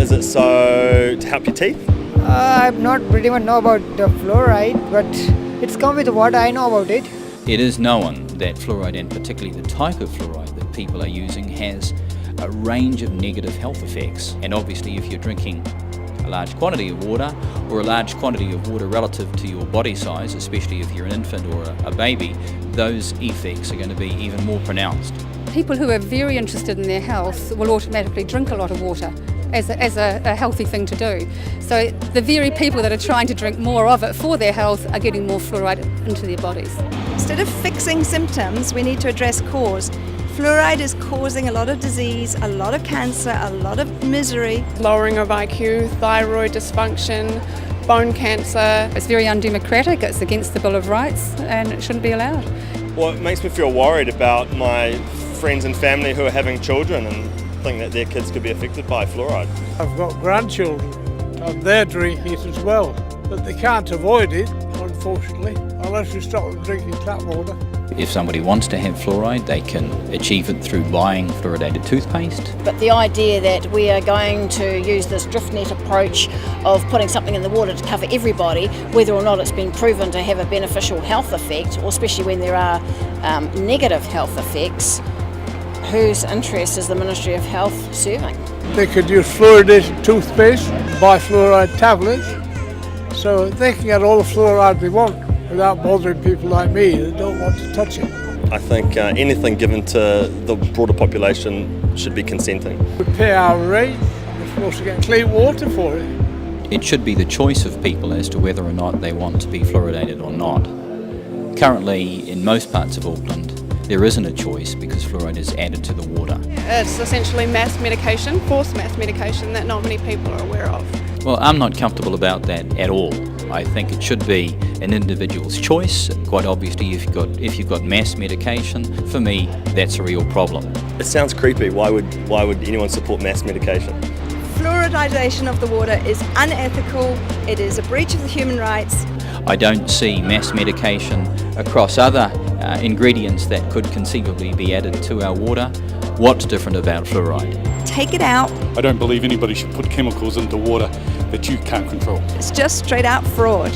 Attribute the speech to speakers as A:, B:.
A: Is it so to help your teeth?
B: I'm not pretty much know about the fluoride, but it's come with what I know about it.
C: It is known that fluoride, and particularly the type of fluoride that people are using, has a range of negative health effects. And obviously if you're drinking a large quantity of water, or a large quantity of water relative to your body size, especially if you're an infant or a baby, those effects are going to be even more pronounced.
D: People who are very interested in their health will automatically drink a lot of water as a healthy thing to do. So the very people that are trying to drink more of it for their health are getting more fluoride into their bodies.
E: Instead of fixing symptoms, we need to address cause. Fluoride is causing a lot of disease, a lot of cancer, a lot of misery.
F: Lowering of IQ, thyroid dysfunction, bone cancer.
D: It's very undemocratic, it's against the Bill of Rights, and it shouldn't be allowed.
A: Well, it makes me feel worried about my friends and family who are having children and think that their kids could be affected by fluoride.
G: I've got grandchildren and they're drinking it as well, but they can't avoid it, unfortunately, unless we stop them drinking tap water.
C: If somebody wants to have fluoride, they can achieve it through buying fluoridated toothpaste.
H: But the idea that we are going to use this drift net approach of putting something in the water to cover everybody, whether or not it's been proven to have a beneficial health effect, or especially when there are negative health effects, whose interest is the Ministry of Health serving?
G: They could use fluoridated toothpaste, buy fluoride tablets, so they can get all the fluoride they want without bothering people like me that don't want to touch it.
A: I think anything given to the broader population should be consenting.
G: We pay our rate, we're supposed to get clean water for it.
C: It should be the choice of people as to whether or not they want to be fluoridated or not. Currently, in most parts of Auckland, there isn't a choice because fluoride is added to the water.
F: It's essentially mass medication, forced mass medication that not many people are aware of.
C: Well, I'm not comfortable about that at all. I think it should be an individual's choice. Quite obviously, if you've got mass medication, for me, that's a real problem.
A: It sounds creepy. Why would anyone support mass medication?
E: Fluoridization of the water is unethical, it is a breach of the human rights.
C: I don't see mass medication across other ingredients that could conceivably be added to our water. What's different about fluoride?
E: Take it out.
I: I don't believe anybody should put chemicals into water that you can't control.
E: It's just straight out fraud.